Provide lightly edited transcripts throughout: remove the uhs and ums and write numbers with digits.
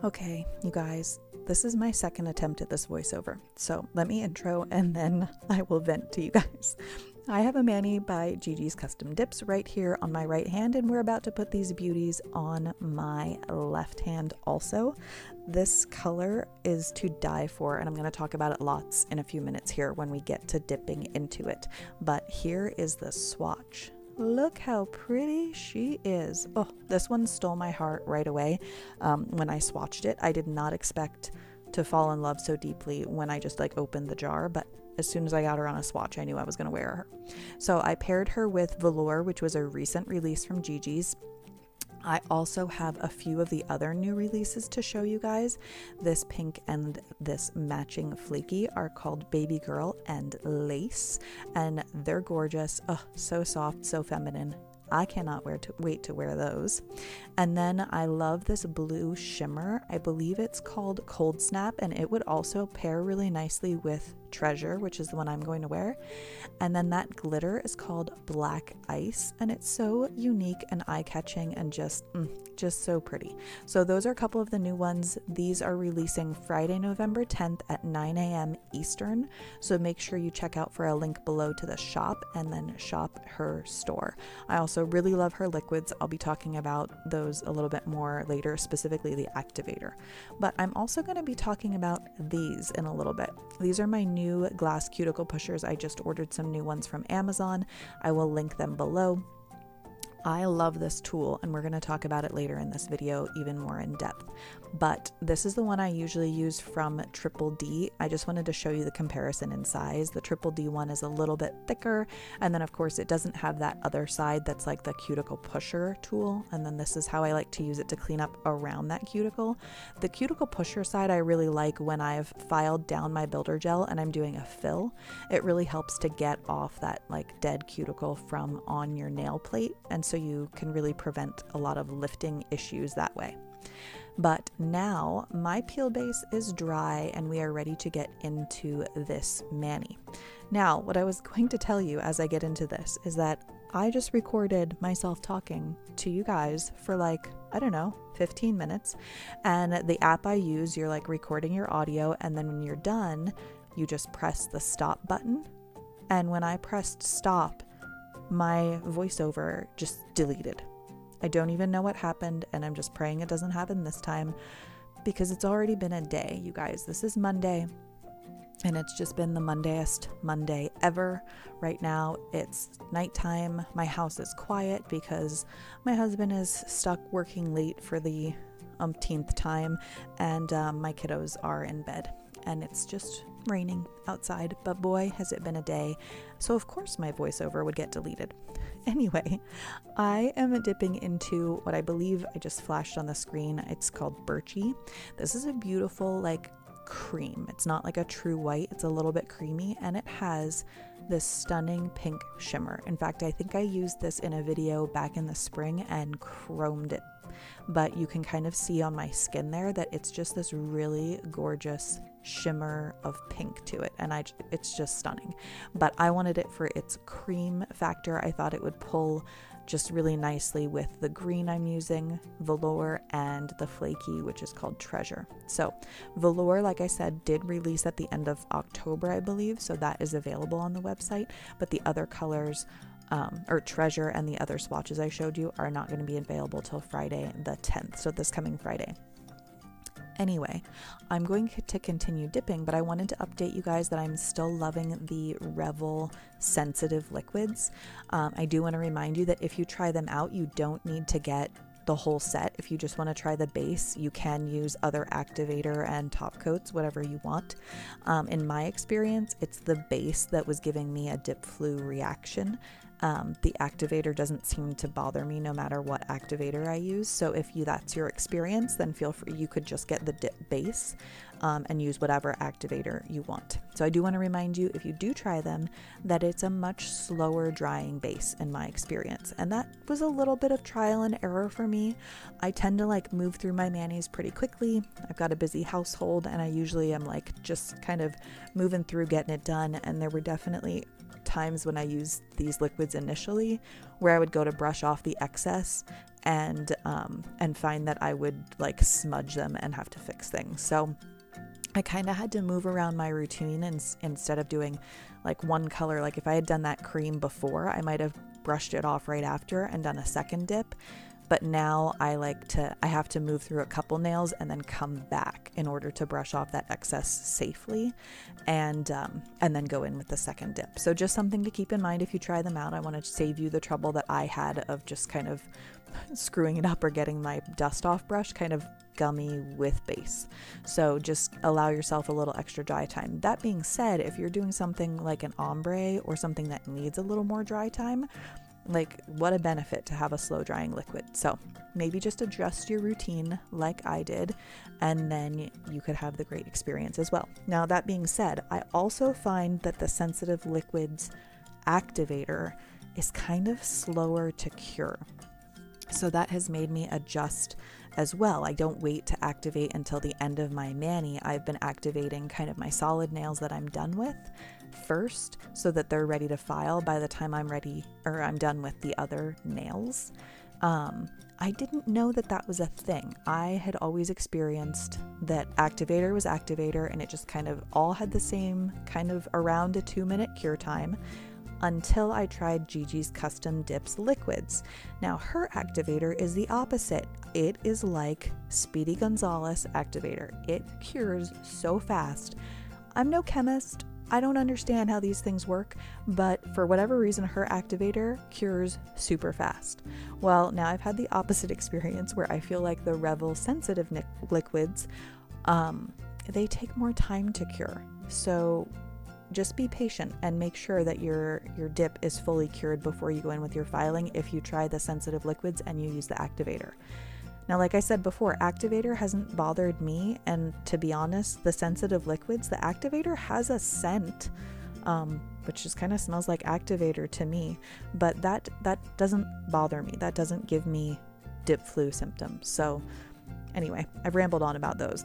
Okay, you guys, this is my second attempt at this voiceover, so let me intro and then I will vent to you guys. I have a mani by Gigi's Custom Dips right here on my right hand, and we're about to put these beauties on my left hand also. This color is to die for, and I'm going to talk about it lots in a few minutes here when we get to dipping into it. But here is the swatch. Look how pretty she is. Oh, this one stole my heart right away when I swatched it. I did not expect to fall in love so deeply when I just opened the jar, but as soon as I got her on a swatch, I knew I was going to wear her. So I paired her with Velour, which was a recent release from Gigi's. I also have a few of the other new releases to show you guys. This pink and this matching flaky are called Baby Girl and Lace, and they're gorgeous. Oh, so soft, so feminine. I cannot wait to wear those. And then I love this blue shimmer. I believe it's called Cold Snap, and it would also pair really nicely with Treasure, which is the one I'm going to wear. And then that glitter is called Black Ice, and it's so unique and eye-catching and just so pretty. So those are a couple of the new ones. These are releasing Friday, November 10th at 9 a.m. Eastern. So make sure you check out for a link below to the shop and then shop her store. I also really love her liquids. I'll be talking about those a little bit more later, specifically the Activator. But I'm also going to be talking about these in a little bit. These are my new glass cuticle pushers. I just ordered some new ones from Amazon. I will link them below. I love this tool, and we're going to talk about it later in this video even more in depth. But this is the one I usually use from Triple D. I just wanted to show you the comparison in size. The Triple D one is a little bit thicker, and then of course it doesn't have that other side that's like the cuticle pusher tool, and then this is how I like to use it to clean up around that cuticle. The cuticle pusher side I really like when I've filed down my builder gel and I'm doing a fill. It really helps to get off that dead cuticle from on your nail plate, and so you can really prevent a lot of lifting issues that way. But now my peel base is dry and we are ready to get into this mani. Now, what I was going to tell you as I get into this is that I just recorded myself talking to you guys for I don't know, 15 minutes. And the app I use, you're recording your audio, and then when you're done, you just press the stop button. And when I pressed stop, my voiceover just deleted. I don't even know what happened, and I'm just praying it doesn't happen this time because it's already been a day, you guys. This is Monday, and it's just been the Mondayest Monday ever. Right now, it's nighttime. My house is quiet because my husband is stuck working late for the umpteenth time, and my kiddos are in bed, and it's just raining outside, but boy, has it been a day. So of course my voiceover would get deleted. Anyway, I am dipping into what I believe I just flashed on the screen. It's called Birchy. This is a beautiful cream. It's not a true white. It's a little bit creamy, and it has this stunning pink shimmer. In fact, I think I used this in a video back in the spring and chromed it. But you can kind of see on my skin there that it's just this really gorgeous shimmer of pink to it, and it's just stunning. But I wanted it for its cream factor. I thought it would pull just really nicely with the green I'm using, Velour, and the flaky, which is called Treasure. So Velour, like I said, did release at the end of October, I believe, so that is available on the website, but the other colors or Treasure and the other swatches I showed you are not going to be available till Friday the 10th, so this coming Friday. Anyway, I'm going to continue dipping, but I wanted to update you guys that I'm still loving the Revel sensitive liquids. I do want to remind you that if you try them out, you don't need to get the whole set. If you just want to try the base, you can use other Activator and top coats, whatever you want. In my experience, it's the base that was giving me a dip flu reaction. The Activator doesn't seem to bother me no matter what Activator I use. So if that's your experience, then feel free. You could just get the dip base and use whatever Activator you want. So I do want to remind you, if you do try them, that it's a much slower drying base in my experience. And that was a little bit of trial and error for me. I tend to move through my manis pretty quickly. I've got a busy household, and I usually am just kind of moving through getting it done. And there were definitely times when I used these liquids initially where I would go to brush off the excess and find that I would like smudge them and have to fix things. So I kind of had to move around my routine, and instead of doing like one color, like if I had done that cream before, I might have brushed it off right after and done a second dip. But now I have to move through a couple nails and then come back in order to brush off that excess safely, and then go in with the second dip. So just something to keep in mind if you try them out. I want to save you the trouble that I had of just kind of screwing it up or getting my dust off brush kind of gummy with base. So just allow yourself a little extra dry time. That being said, if you're doing something like an ombre or something that needs a little more dry time, like what a benefit to have a slow drying liquid. So maybe just adjust your routine like I did, and then you could have the great experience as well. Now, that being said, I also find that the Sensitive Liquids Activator is kind of slower to cure. So that has made me adjust as well. I don't wait to activate until the end of my mani. I've been activating kind of my solid nails that I'm done with first, so that they're ready to file by the time I'm done with the other nails. I didn't know that that was a thing. I had always experienced that Activator was Activator, and it just kind of all had the same kind of around a 2-minute cure time, until I tried Gigi's Custom Dips liquids. Now, her Activator is the opposite. It is like Speedy Gonzalez Activator. It cures so fast. I'm no chemist. I don't understand how these things work, but for whatever reason, her Activator cures super fast. Well, now I've had the opposite experience where I feel like the Revel Sensitive liquids, they take more time to cure. So just be patient and make sure that your dip is fully cured before you go in with your filing if you try the Sensitive liquids and you use the Activator. Now, like I said before, Activator hasn't bothered me, and to be honest, the Sensitive liquids, the Activator has a scent, which just kind of smells like Activator to me, but that doesn't bother me. That doesn't give me dip flu symptoms. So anyway, I've rambled on about those.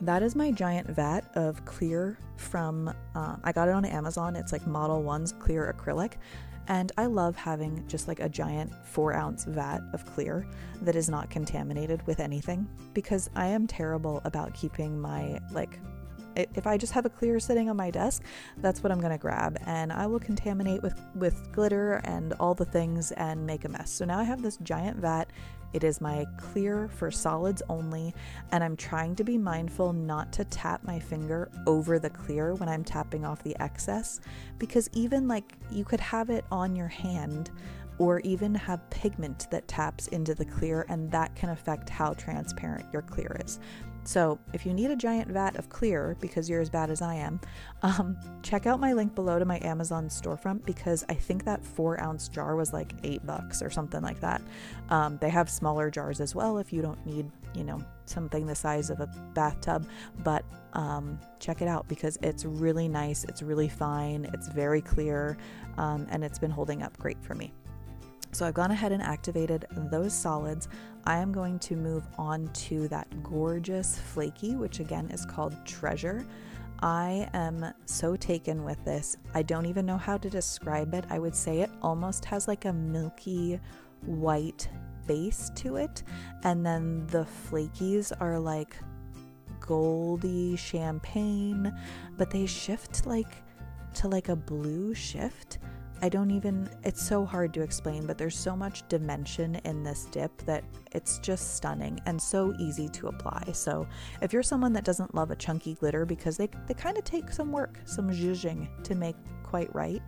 That is my giant vat of clear from, I got it on Amazon. It's like Model 1's clear acrylic. And I love having just like a giant 4-ounce vat of clear that is not contaminated with anything, because I am terrible about keeping my, like, if I just have a clear sitting on my desk, that's what I'm going to grab, and I will contaminate with glitter and all the things and make a mess. So now I have this giant vat. It is my clear for solids only, and I'm trying to be mindful not to tap my finger over the clear when I'm tapping off the excess, because even like you could have it on your hand or even have pigment that taps into the clear, and that can affect how transparent your clear is. So if you need a giant vat of clear because you're as bad as I am, check out my link below to my Amazon storefront, because I think that 4-ounce jar was like $8 or something like that. They have smaller jars as well if you don't need, something the size of a bathtub, but check it out because it's really nice. It's really fine. It's very clear, and it's been holding up great for me. So I've gone ahead and activated those solids. I am going to move on to that gorgeous flaky, which again is called Treasure. I am so taken with this. I don't even know how to describe it. I would say it almost has like a milky white base to it. And then the flakies are like goldy champagne, but they shift like to like a blue shift. It's so hard to explain, but there's so much dimension in this dip that it's just stunning and so easy to apply. So if you're someone that doesn't love a chunky glitter, because they kind of take some work, some zhuzhing to make quite right,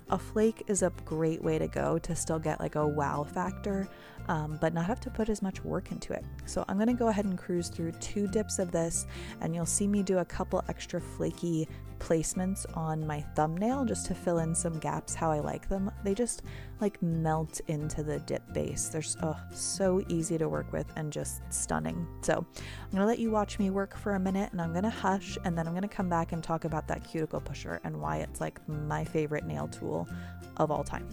a flake is a great way to go to still get like a wow factor, but not have to put as much work into it. So I'm going to go ahead and cruise through 2 dips of this, and you'll see me do a couple extra flaky placements on my thumbnail just to fill in some gaps how I like them. They just like melt into the dip base. They're so easy to work with and just stunning. So I'm going to let you watch me work for a minute, and I'm going to hush, and then I'm going to come back and talk about that cuticle pusher and why it's like my favorite nail tool of all time.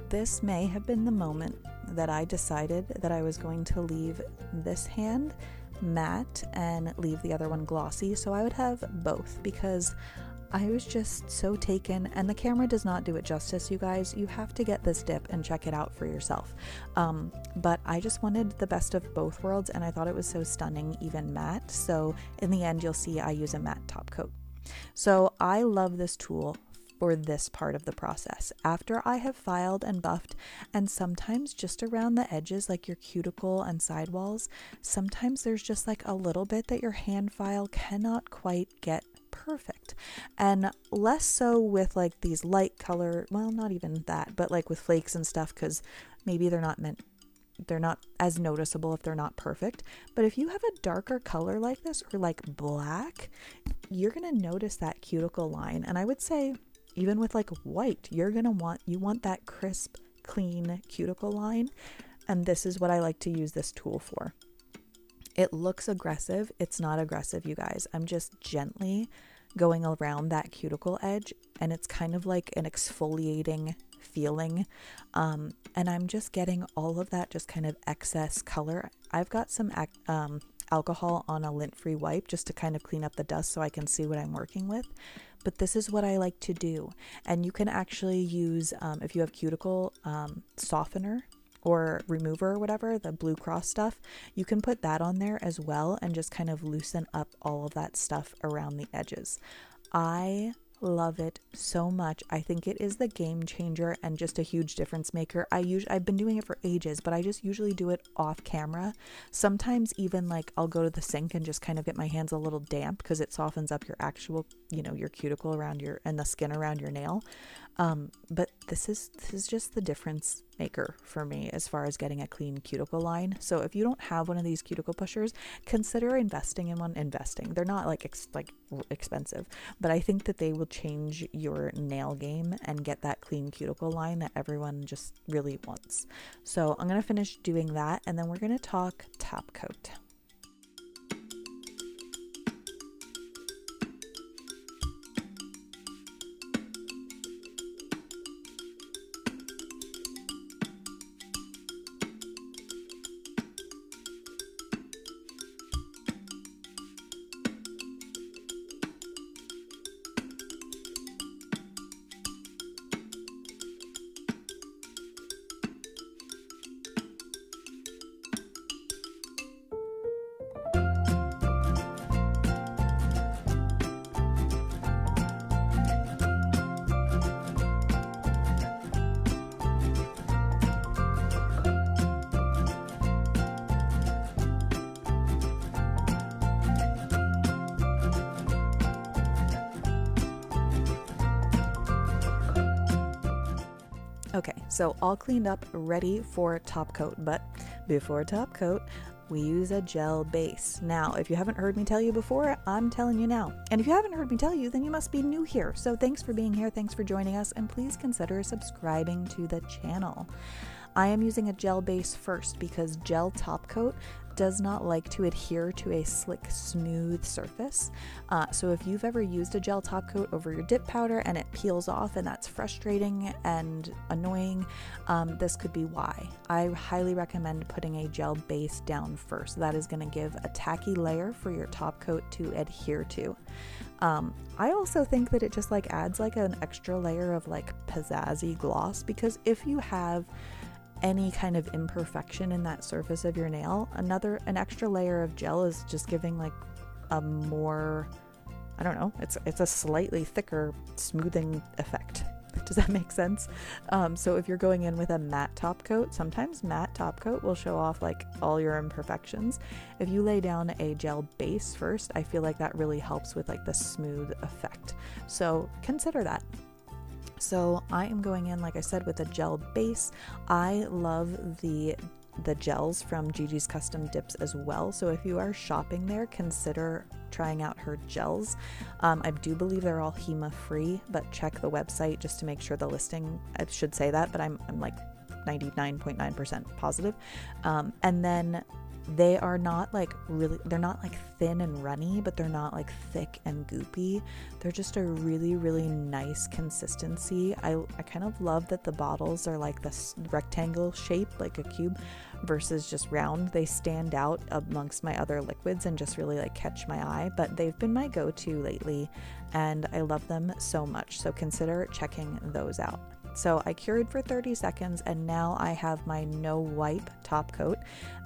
this may have been the moment that I decided that I was going to leave this hand matte and leave the other one glossy, so I would have both, because I was just so taken, and the camera does not do it justice, you guys. You have to get this dip and check it out for yourself. But I just wanted the best of both worlds, and I thought it was so stunning, even matte. So in the end, you'll see I use a matte top coat. So I love this tool for this part of the process. After I have filed and buffed, and sometimes just around the edges, like your cuticle and sidewalls, sometimes there's just like a little bit that your hand file cannot quite get perfect, and less so with like these light color, well, not even that, but like with flakes and stuff, because maybe they're not as noticeable if they're not perfect. But if you have a darker color like this, or like black, you're gonna notice that cuticle line. And I would say even with like white, you want that crisp, clean cuticle line, and this is what I like to use this tool for. It looks aggressive. It's not aggressive, you guys. I'm just gently going around that cuticle edge, and it's kind of like an exfoliating feeling. And I'm just getting all of that just kind of excess color. I've got some alcohol on a lint-free wipe just to kind of clean up the dust so I can see what I'm working with. But this is what I like to do. And you can actually use, if you have cuticle softener or remover or whatever, the Blue Cross stuff, you can put that on there as well and just kind of loosen up all of that stuff around the edges. I love it so much. I think it is the game changer and just a huge difference maker. I've been doing it for ages, but I just usually do it off camera. Sometimes even like I'll go to the sink and just kind of get my hands a little damp because it softens up your actual, your cuticle around and the skin around your nail. But this is just the difference maker for me as far as getting a clean cuticle line. So if you don't have one of these cuticle pushers, consider investing in one. They're not like expensive, but I think that they will change your nail game and get that clean cuticle line that everyone just really wants. So I'm going to finish doing that, and then we're going to talk top coat. Okay, so all cleaned up, ready for top coat. But before top coat, we use a gel base. Now, if you haven't heard me tell you before, I'm telling you now. And if you haven't heard me tell you, then you must be new here. So thanks for being here, thanks for joining us, and please consider subscribing to the channel. I am using a gel base first because gel top coat does not like to adhere to a slick, smooth surface. So if you've ever used a gel top coat over your dip powder and it peels off and that's frustrating and annoying, this could be why. I highly recommend putting a gel base down first. That is going to give a tacky layer for your top coat to adhere to. I also think that it just adds an extra layer of pizzazzy gloss, because if you have any kind of imperfection in that surface of your nail, an extra layer of gel is just giving a more, I don't know, it's a slightly thicker smoothing effect. Does that make sense? So if you're going in with a matte top coat, sometimes matte top coat will show off all your imperfections. If you lay down a gel base first, I feel like that really helps with the smooth effect. So consider that. So I am going in, like I said, with a gel base. I love the gels from Gigi's Custom Dips as well. So if you are shopping there, consider trying out her gels. I do believe they're all HEMA free, but check the website just to make sure the listing, I should say that, but I'm 99.9% positive. And then they are not like really, they're not like thin and runny, but they're not like thick and goopy. They're just a really, really nice consistency. I kind of love that the bottles are like this rectangle shape, like a cube, versus just round. They stand out amongst my other liquids and just really like catch my eye, but they've been my go-to lately and I love them so much. So consider checking those out. So I cured for 30 seconds and now I have my no wipe top coat.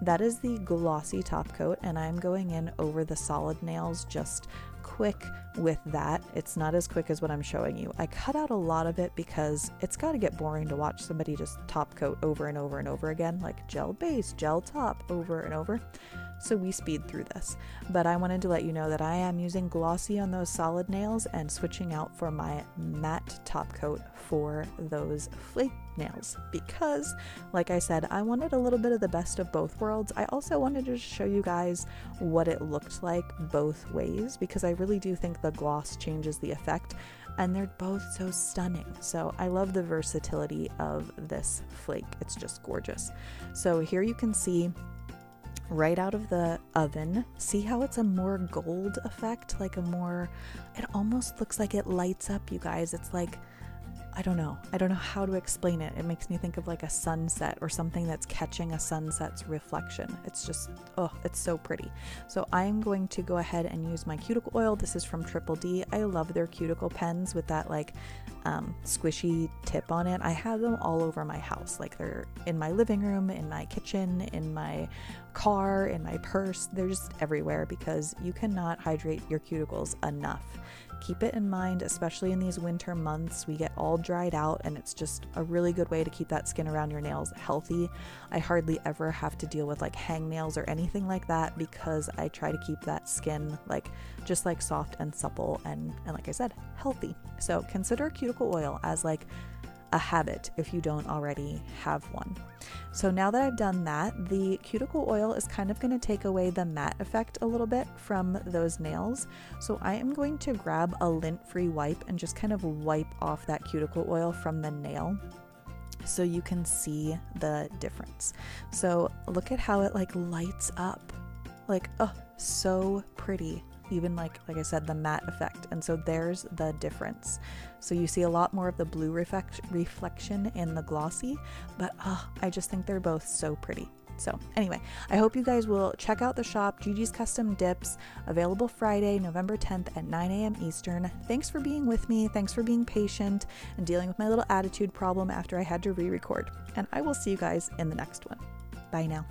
That is the glossy top coat and I'm going in over the solid nails just quick with that. It's not as quick as what I'm showing you. I cut out a lot of it because it's got to get boring to watch somebody just top coat over and over and over again, like gel base, gel top over and over. So we speed through this, but I wanted to let you know that I am using glossy on those solid nails and switching out for my matte top coat for those flake nails because, like I said, I wanted a little bit of the best of both worlds. I also wanted to show you guys what it looked like both ways because I really do think the gloss changes the effect and they're both so stunning. So I love the versatility of this flake. It's just gorgeous. So here you can see right out of the oven, see how it's a more gold effect, like a more, it almost looks like it lights up, you guys. It's like, I don't know how to explain it. It makes me think of like a sunset or something that's catching a sunset's reflection. It's just, oh, it's so pretty. So I'm going to go ahead and use my cuticle oil. This is from Triple D. I love their cuticle pens with that like squishy tip on it. I have them all over my house. Like they're in my living room, in my kitchen, in my car, in my purse. They're just everywhere because you cannot hydrate your cuticles enough. Keep it in mind, especially in these winter months. We get all dried out and it's just a really good way to keep that skin around your nails healthy. I hardly ever have to deal with like hangnails or anything like that because I try to keep that skin like just like soft and supple and like I said, healthy. So consider cuticle oil as like a habit if you don't already have one. So now that I've done that, the cuticle oil is kind of going to take away the matte effect a little bit from those nails. So I am going to grab a lint-free wipe and just kind of wipe off that cuticle oil from the nail so you can see the difference. So look at how it like lights up, like, oh, so pretty. Even like I said, the matte effect. And so there's the difference. So you see a lot more of the blue reflection in the glossy, but I just think they're both so pretty. So anyway, I hope you guys will check out the shop, Gigi's Custom Dips, available Friday, November 10th at 9 a.m. Eastern. Thanks for being with me. Thanks for being patient and dealing with my little attitude problem after I had to re-record. And I will see you guys in the next one. Bye now.